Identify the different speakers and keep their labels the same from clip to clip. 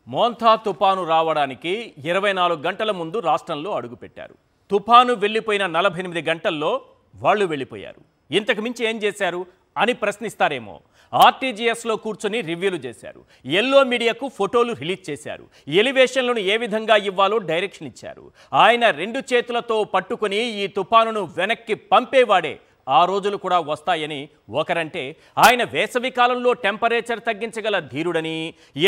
Speaker 1: Montha తుపాను రావడానికి 24 గంటల ముందు రాష్ట్రంలో అడుగుపెట్టారు. తుపాను వెళ్ళిపోయిన 48 గంటల్లో వాళ్ళు వెళ్ళిపోయారు. ఇంతకు మించి ఏం చేశారు అని ప్రశ్నిస్తారేమో. ఆర్టీజీఎస్లో కూర్చొని రివ్యూలు చేశారు. ఎల్లో మీడియాకు ఫోటోలు రిలీజ్ చేశారు. ఎలివేషన్లను ఏ విధంగా ఇవ్వాలో డైరెక్షన్ ఇచ్చారు. ఆయన 2 చేతులతో పట్టుకొని ఈ తుపానును వెనక్కి పంపేవాడే ఆ రోజులు కూడా వస్తాయని ఒకరంటే, ఆయన వేసవి కాలంలో టెంపరేచర్ తగ్గించగల ధీరుడని,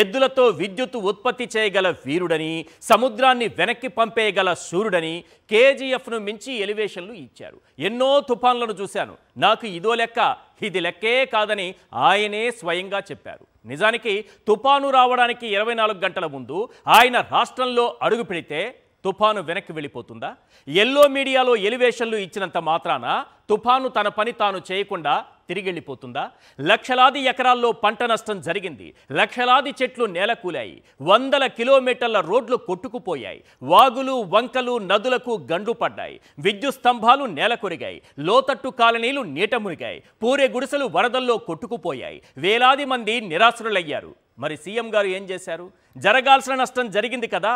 Speaker 1: ఎద్దులతో విద్యుత్ ఉత్పత్తి చేయగల వీరుడని, సముద్రాన్ని వెనక్కి పంపేయగల సూర్యుడని కేజీఎఫ్ను మించి ఎలివేషన్లు ఇచ్చారు. ఎన్నో తుఫాన్లను చూశాను, నాకు ఇదో లెక్క, ఇది లెక్కే కాదని ఆయనే స్వయంగా చెప్పారు. నిజానికి తుఫాను రావడానికి 24 గంటల ముందు ఆయన రాష్ట్రంలో అడుగు పెడితే తుఫాను వెనక్కి వెళ్ళిపోతుందా? ఎల్లో మీడియాలో ఎలివేషన్లు ఇచ్చినంత మాత్రాన తుఫాను తన పని తాను చేయకుండా తిరిగి వెళ్ళిపోతుందా? లక్షలాది ఎకరాల్లో పంట నష్టం జరిగింది. లక్షలాది చెట్లు నేలకూలాయి. 100 కిలోమీటర్ల రోడ్లు కొట్టుకుపోయాయి. వాగులు వంకలు నదులకు గండ్లు పడ్డాయి. విద్యుత్ స్తంభాలు నేలకొరిగాయి. లోతట్టు కాలనీలు నీట మునిగాయి. పూరే గుడిసెలు వరదల్లో కొట్టుకుపోయాయి. వేలాది మంది నిరాశ్రులయ్యారు. మరి సీఎం గారు ఏం చేశారు? జరగాల్సిన నష్టం జరిగింది కదా,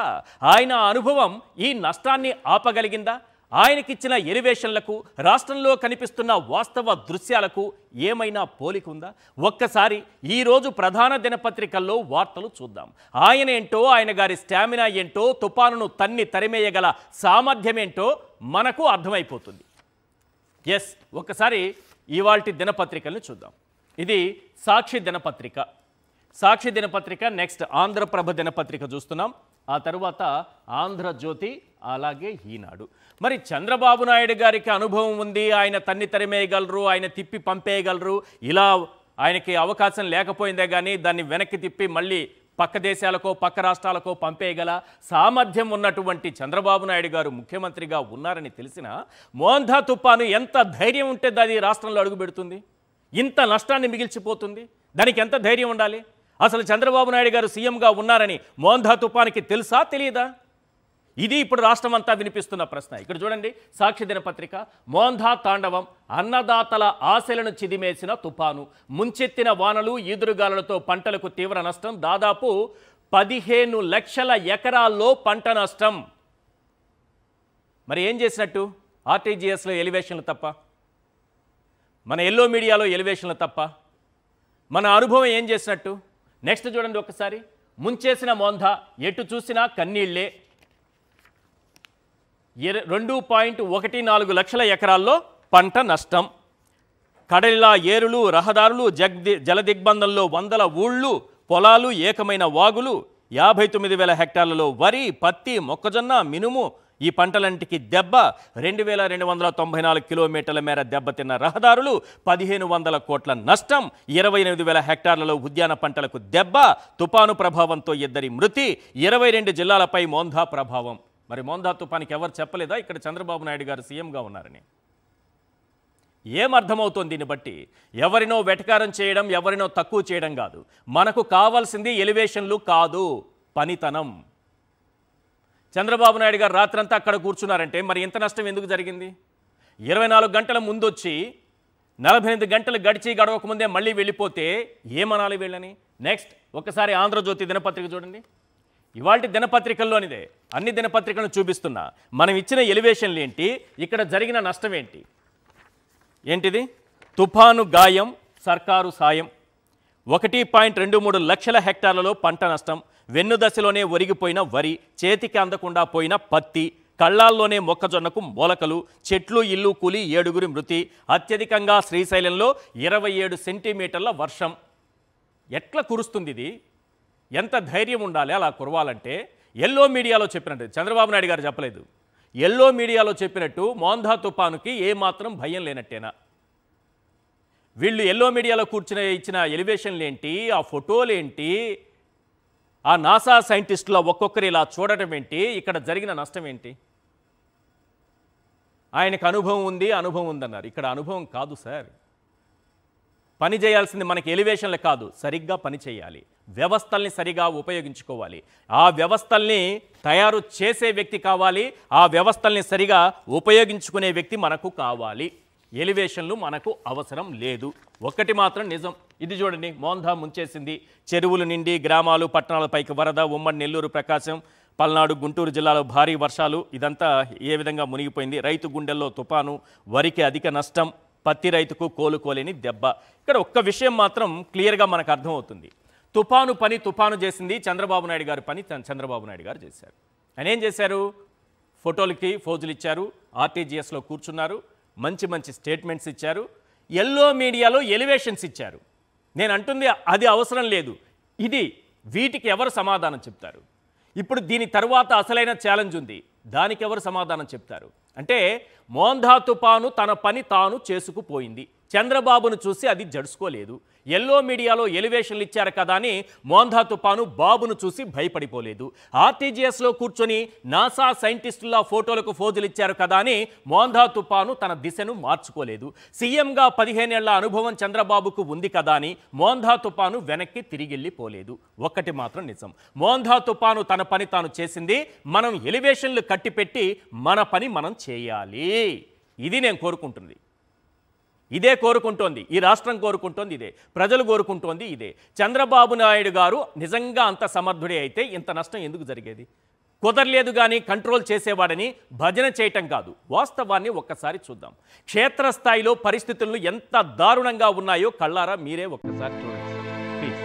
Speaker 1: ఆయన అనుభవం ఈ నష్టాన్ని ఆపగలిగిందా? ఆయనకిచ్చిన ఎలివేషన్లకు రాష్ట్రంలో కనిపిస్తున్న వాస్తవ దృశ్యాలకు ఏమైనా పోలిక ఉందా? ఒక్కసారి ఈరోజు ప్రధాన దినపత్రికల్లో వార్తలు చూద్దాం. ఆయన ఏంటో, ఆయన గారి స్టామినా ఏంటో, తుపానును తన్ని తరిమేయగల సామర్థ్యమేంటో మనకు అర్థమైపోతుంది. ఎస్, ఒక్కసారి ఇవాల్టి దినపత్రికలను చూద్దాం. ఇది సాక్షి దినపత్రిక. సాక్షి దినపత్రిక, నెక్స్ట్ ఆంధ్రప్రభ దినపత్రిక చూస్తున్నాం. ఆ తర్వాత ఆంధ్రజ్యోతి, అలాగే ఈనాడు. మరి చంద్రబాబు నాయుడు గారికి అనుభవం ఉంది, ఆయన తన్ని తరిమేయగలరు, ఆయన తిప్పి పంపేయగలరు. ఇలా ఆయనకి అవకాశం లేకపోయిందే కానీ దాన్ని వెనక్కి తిప్పి మళ్ళీ పక్క దేశాలకో పక్క రాష్ట్రాలకో పంపేయగల సామర్థ్యం ఉన్నటువంటి చంద్రబాబు నాయుడు గారు ముఖ్యమంత్రిగా ఉన్నారని తెలిసిన మోంథా తుపాను ఎంత ధైర్యం ఉంటే అది రాష్ట్రంలో అడుగుపెడుతుంది? ఇంత నష్టాన్ని మిగిల్చిపోతుంది? దానికి ఎంత ధైర్యం ఉండాలి? అసలు చంద్రబాబు నాయుడు గారు సీఎంగా ఉన్నారని మోంథా తుపానికి తెలుసా తెలియదా? ఇది ఇప్పుడు రాష్ట్రం అంతా వినిపిస్తున్న ప్రశ్న. ఇక్కడ చూడండి, సాక్షి దినపత్రిక. మోంథా తాండవం, అన్నదాతల ఆశలను చిదిమేసిన తుపాను, ముంచెత్తిన వానలు ఈదురుగాలులతో పంటలకు తీవ్ర నష్టం, దాదాపు 15 లక్షల ఎకరాల్లో పంట నష్టం. మరి ఏం చేసినట్టు? ఆర్టీజీఎస్లో ఎలివేషన్లు తప్ప, మన ఎల్లో మీడియాలో ఎలివేషన్లు తప్ప, మన అనుభవం ఏం చేసినట్టు? నెక్స్ట్ చూడండి ఒకసారి. ముంచేసిన మోంథా, ఎటు చూసినా కన్నీళ్లే. 2.14 లక్షల ఎకరాల్లో పంట నష్టం. కడలిలా ఏరులు, రహదారులు, జలదిగ్బంధంలో 100 ఊళ్ళు, పొలాలు, ఏకమైన వాగులు, 59,000 హెక్టార్లలో వరి, పత్తి, మొక్కజొన్న, మినుము, ఈ పంటలంటికి దెబ్బ. 2,294 కిలోమీటర్ల మేర దెబ్బతిన్న రహదారులు, 1,500 కోట్ల నష్టం, 28,000 హెక్టార్లలో ఉద్యాన పంటలకు దెబ్బ, తుపాను ప్రభావంతో 2 మృతి, 22 జిల్లాలపై మోంథా ప్రభావం. మరి మోంథా తుపానికి ఎవరు చెప్పలేదా ఇక్కడ చంద్రబాబు నాయుడు గారు సీఎంగా ఉన్నారని? ఏమర్థమవుతోంది దీన్ని బట్టి? ఎవరినో వెటకారం చేయడం, ఎవరినో తక్కువ చేయడం కాదు. మనకు కావాల్సింది ఎలివేషన్లు కాదు, పనితనం. చంద్రబాబు నాయుడు గారు రాత్రంతా అక్కడ కూర్చున్నారంటే మరి ఇంత నష్టం ఎందుకు జరిగింది? 24 గంటల ముందొచ్చి 48 గంటలు గడవకముందే మళ్ళీ వెళ్ళిపోతే ఏమనాలి వీళ్ళని? నెక్స్ట్ ఒకసారి ఆంధ్రజ్యోతి దినపత్రిక చూడండి. ఇవాల్టి దినపత్రికల్లోనిదే, అన్ని దినపత్రికలను చూపిస్తున్నా. మనం ఇచ్చిన ఎలివేషన్లు ఏంటి, ఇక్కడ జరిగిన నష్టం ఏంటి? ఏంటిది? తుఫాను గాయం, సర్కారు సాయం. 1.23 లక్షల హెక్టార్లలో పంట నష్టం. వెన్నుదశలోనే ఒరిగిపోయిన వరి, చేతికి అందకుండా పోయిన పత్తి, కళ్ళాల్లోనే మొక్కజొన్నకు మొలకలు, చెట్లు ఇల్లు కూలి 7 మృతి. అత్యధికంగా శ్రీశైలంలో 27 సెంటీమీటర్ల వర్షం. ఎట్లా కురుస్తుంది ఇది? ఎంత ధైర్యం ఉండాలి అలా కురవాలంటే? ఎల్లో మీడియాలో చెప్పినట్టు చంద్రబాబు నాయుడు గారు చెప్పలేదు. ఎల్లో మీడియాలో చెప్పినట్టు మోంథా తుపానుకి ఏమాత్రం భయం లేనట్టేనా? వీళ్ళు ఎల్లో మీడియాలో కూర్చుని ఇచ్చిన ఎలివేషన్లు ఏంటి, ఆ ఫోటోలు ఏంటి, ఆ నాసా సైంటిస్టుల ఒక్కొక్కరు ఇలా చూడటం ఏంటి, ఇక్కడ జరిగిన నష్టం ఏంటి? ఆయనకు అనుభవం ఉందన్నారు. ఇక్కడ అనుభవం కాదు సార్. పని చేయాల్సింది మనకి ఎలివేషన్లు కాదు, సరిగ్గా పని చేయాలి, వ్యవస్థల్ని సరిగా ఉపయోగించుకోవాలి. ఆ వ్యవస్థల్ని తయారు చేసే వ్యక్తి కావాలి, ఆ వ్యవస్థల్ని సరిగా ఉపయోగించుకునే వ్యక్తి మనకు కావాలి. ఎలివేషన్లు మనకు అవసరం లేదు. ఒక్కటి మాత్రం నిజం, ఇది చూడండి, మోందా ముంచేసింది, చెరువులు నిండి గ్రామాలు పట్టణాలపైకి వరద, ఉమ్మడి నెల్లూరు, ప్రకాశం, పల్నాడు, గుంటూరు జిల్లాలో భారీ వర్షాలు, ఇదంతా ఏ విధంగా మునిగిపోయింది. రైతు గుండెల్లో తుఫాను, వరికి అధిక నష్టం, పత్తి రైతుకు కోలుకోలేని దెబ్బ. ఇక్కడ ఒక్క విషయం మాత్రం క్లియర్గా మనకు అర్థమవుతుంది. తుఫాను పని తుఫాను చేసింది, చంద్రబాబు నాయుడు గారి పని చంద్రబాబు నాయుడు గారు చేశారు. ఆయన ఏం చేశారు? ఫోటోలకి ఫోజులు ఇచ్చారు, ఆర్టీజీఎస్లో కూర్చున్నారు, మంచి మంచి స్టేట్మెంట్స్ ఇచ్చారు, ఎల్లో మీడియాలో ఎలివేషన్స్ ఇచ్చారు. నేను అంటుంది అది అవసరం లేదు. ఇది వీటికి ఎవరు సమాధానం చెప్తారు? ఇప్పుడు దీని తర్వాత అసలైన ఛాలెంజ్ ఉంది, దానికి ఎవరు సమాధానం చెప్తారు? అంటే మోందా తుపాను తన పని తాను చేసుకుపోయింది, చంద్రబాబును చూసి అది జడుచుకోలేదు. ఎల్లో మీడియాలో ఎలివేషన్లు ఇచ్చారు కదా అని మోందా తుపాను బాబును చూసి భయపడిపోలేదు. ఆర్టీజీఎస్లో కూర్చొని నాసా సైంటిస్టుల ఫోటోలకు ఫోజులు ఇచ్చారు కదా అని మోందా తుపాను తన దిశను మార్చుకోలేదు. సీఎంగా 15 ఏళ్ల అనుభవం చంద్రబాబుకు ఉంది కదా అని మోందా తుపాను వెనక్కి తిరిగిళ్ళిపోలేదు. ఒక్కటి మాత్రం నిజం, మోందా తుపాను తన పని తాను చేసింది, మనం ఎలివేషన్లు కట్టిపెట్టి మన పని మనం చేయాలి. ఇది నేను కోరుకుంటుంది, ఇదే కోరుకుంటోంది ఈ రాష్ట్రం, కోరుకుంటోంది ఇదే, ప్రజలు కోరుకుంటోంది ఇదే. చంద్రబాబు నాయుడు గారు నిజంగా అంత సమర్థుడే అయితే ఇంత నష్టం ఎందుకు జరిగేది? కుదరలేదు కానీ కంట్రోల్ చేసేవాడని భజన చేయటం కాదు, వాస్తవాన్ని ఒక్కసారి చూద్దాం. క్షేత్రస్థాయిలో పరిస్థితులను ఎంత దారుణంగా ఉన్నాయో కళ్ళారా మీరే ఒక్కసారి చూడండి ప్లీజ్.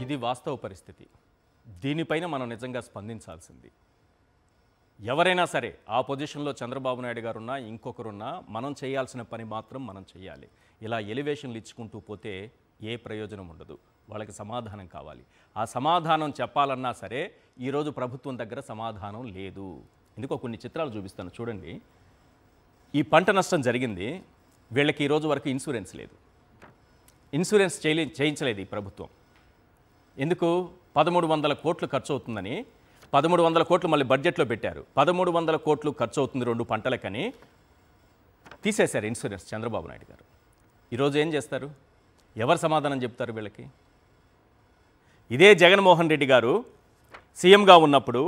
Speaker 1: ఇది వాస్తవ పరిస్థితి, దీనిపైన మనం నిజంగా స్పందించాల్సింది. ఎవరైనా సరే ఆ పొజిషన్లో చంద్రబాబు నాయుడు గారు ఉన్నా ఇంకొకరున్నా మనం చేయాల్సిన పని మాత్రం మనం చేయాలి. ఇలా ఎలివేషన్లు ఇచ్చుకుంటూ పోతే ఏ ప్రయోజనం ఉండదు, వాళ్ళకి సమాధానం కావాలి. ఆ సమాధానం చెప్పాలన్నా సరే ఈరోజు ప్రభుత్వం దగ్గర సమాధానం లేదు. ఎందుకో కొన్ని చిత్రాలు చూపిస్తాను చూడండి. ఈ పంట నష్టం జరిగింది, వీళ్ళకి ఈరోజు వరకు ఇన్సూరెన్స్ లేదు, ఇన్సూరెన్స్ చేయించలేదు ఈ ప్రభుత్వం. ఎందుకు? 1300 కోట్లు ఖర్చు అవుతుందని 1300 కోట్లు మళ్ళీ బడ్జెట్లో పెట్టారు. 1300 కోట్లు ఖర్చు అవుతుంది 2 పంటలకని తీసేశారు ఇన్సూరెన్స్ చంద్రబాబు నాయుడు గారు. ఈరోజు ఏం చేస్తారు? ఎవరు సమాధానం చెప్తారు వీళ్ళకి? ఇదే జగన్మోహన్ రెడ్డి గారు సీఎంగా ఉన్నప్పుడు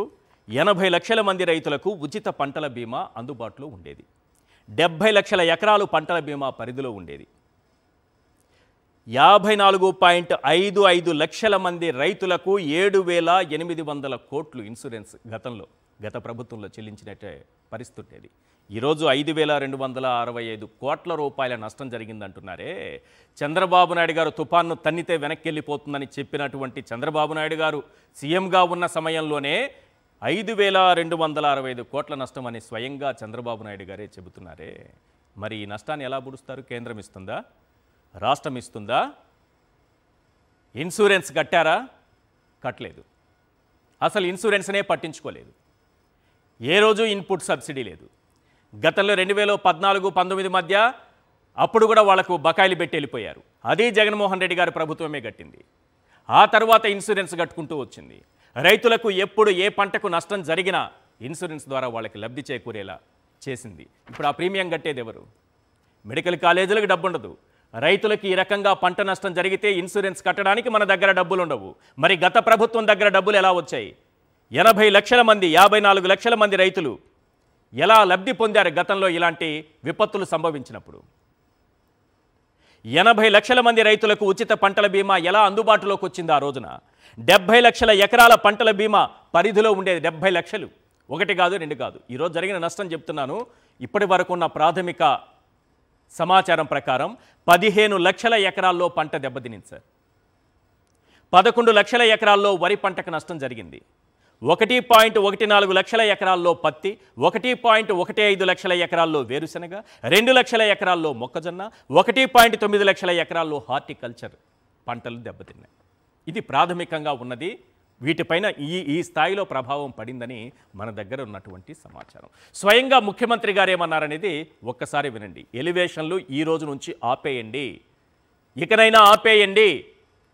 Speaker 1: 80 లక్షల మంది రైతులకు ఉచిత పంటల బీమా అందుబాటులో ఉండేది. 70 లక్షల ఎకరాలు పంటల బీమా పరిధిలో ఉండేది. 54.55 లక్షల మంది రైతులకు 7,800 కోట్లు ఇన్సూరెన్స్ గత ప్రభుత్వంలో చెల్లించినట్టే పరిస్థితి ఉండేది. ఈరోజు 5,265 కోట్ల రూపాయల నష్టం జరిగిందంటున్నారే. చంద్రబాబు నాయుడు గారు తుఫాన్ను తన్నితే వెనక్కి వెళ్ళిపోతుందని చెప్పినటువంటి చంద్రబాబు నాయుడు గారు సీఎంగా ఉన్న సమయంలోనే 5,265 కోట్ల నష్టం అని స్వయంగా చంద్రబాబు నాయుడు గారే చెబుతున్నారే. మరి ఈ నష్టాన్ని ఎలా పూడుస్తారు? కేంద్రం ఇస్తుందా? రాష్ట్రం ఇస్తుందా? ఇన్సూరెన్స్ కట్టారా? కట్టలేదు. అసలు ఇన్సూరెన్స్నే పట్టించుకోలేదు. ఏ రోజు ఇన్పుట్ సబ్సిడీ లేదు. గతంలో 2014-19 మధ్య అప్పుడు కూడా వాళ్లకు బకాయిలు పెట్టి వెళ్ళిపోయారు. అదే జగన్మోహన్ రెడ్డి గారి ప్రభుత్వమే కట్టింది. ఆ తర్వాత ఇన్సూరెన్స్ కట్టుకుంటూ వచ్చింది. రైతులకు ఎప్పుడు ఏ పంటకు నష్టం జరిగినా ఇన్సూరెన్స్ ద్వారా వాళ్ళకి లబ్ధి చేకూరేలా చేసింది. ఇప్పుడు ఆ ప్రీమియం కట్టేది ఎవరు? మెడికల్ కాలేజీలకు డబ్బు ఉండదు. రైతులకు ఈ రకంగా పంట నష్టం జరిగితే ఇన్సూరెన్స్ కట్టడానికి మన దగ్గర డబ్బులు ఉండవు. మరి గత ప్రభుత్వం దగ్గర డబ్బులు ఎలా వచ్చాయి? 80 లక్షల మంది 54 లక్షల మంది రైతులు ఎలా లబ్ధి పొందారు గతంలో ఇలాంటి విపత్తులు సంభవించినప్పుడు? 80 లక్షల మంది రైతులకు ఉచిత పంటల బీమా ఎలా అందుబాటులోకి వచ్చింది? ఆ రోజున 70 లక్షల ఎకరాల పంటల బీమా పరిధిలో ఉండేది. 70 లక్షలు, ఒకటి కాదు రెండు కాదు. ఈరోజు జరిగిన నష్టం చెప్తున్నాను. ఇప్పటి వరకు ఉన్న ప్రాథమిక సమాచారం ప్రకారం 15 లక్షల ఎకరాల్లో పంట దెబ్బతినింది సార్. 11 లక్షల ఎకరాల్లో వరి పంటకు నష్టం జరిగింది. 1.14 లక్షల ఎకరాల్లో పత్తి, 1.15 లక్షల ఎకరాల్లో వేరుశనగ, 2 లక్షల ఎకరాల్లో మొక్కజొన్న, 1.9 లక్షల ఎకరాల్లో హార్టికల్చర్ పంటలు దెబ్బతిన్నాయి. ఇది ప్రాథమికంగా ఉన్నది. వీటిపైన ఈ స్థాయిలో ప్రభావం పడిందని మన దగ్గర ఉన్నటువంటి సమాచారం. స్వయంగా ముఖ్యమంత్రి గారు ఏమన్నారనేది ఒక్కసారి వినండి. ఎలివేషన్లు ఈ రోజు నుంచి ఆపేయండి, ఇకనైనా ఆపేయండి,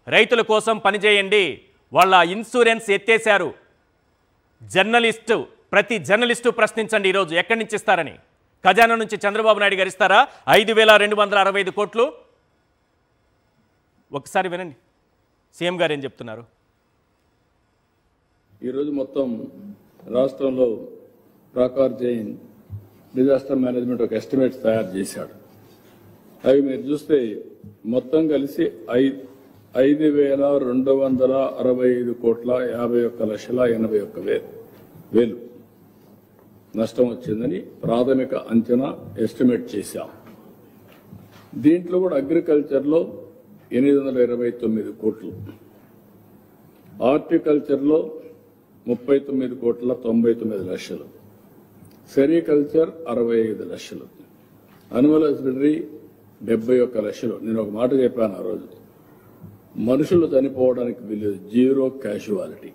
Speaker 1: రైతుల కోసం పనిచేయండి. వాళ్ళ ఇన్సూరెన్స్ ఎత్తేశారు. ప్రతి జర్నలిస్టు ప్రశ్నించండి ఈరోజు ఎక్కడి నుంచి ఇస్తారని. ఖజానా నుంచి చంద్రబాబు నాయుడు గారు ఇస్తారా 5,265 కోట్లు? ఒకసారి వినండి సీఎం గారు ఏం చెప్తున్నారు.
Speaker 2: ఈరోజు మొత్తం రాష్ట్రంలో ప్రాకార్ జైన్ డిజాస్టర్ మేనేజ్మెంట్ ఒక ఎస్టిమేట్స్ తయారు చేశాడు. అవి మీరు చూస్తే మొత్తం కలిసి 5,265 కోట్ల 51,81,81,000 నష్టం వచ్చిందని ప్రాథమిక అంచనా ఎస్టిమేట్ చేశాం. దీంట్లో కూడా అగ్రికల్చర్లో 829 కోట్లు, హార్టికల్చర్లో 39,99,00,000, సెరికల్చర్ 65 లక్షలు, అనిమల్ హస్బెండరీ 71 లక్షలు. నేను ఒక మాట చెప్పాను ఆ రోజు, మనుషులు చనిపోవడానికి వీలు, జీరో క్యాజువాలిటీ.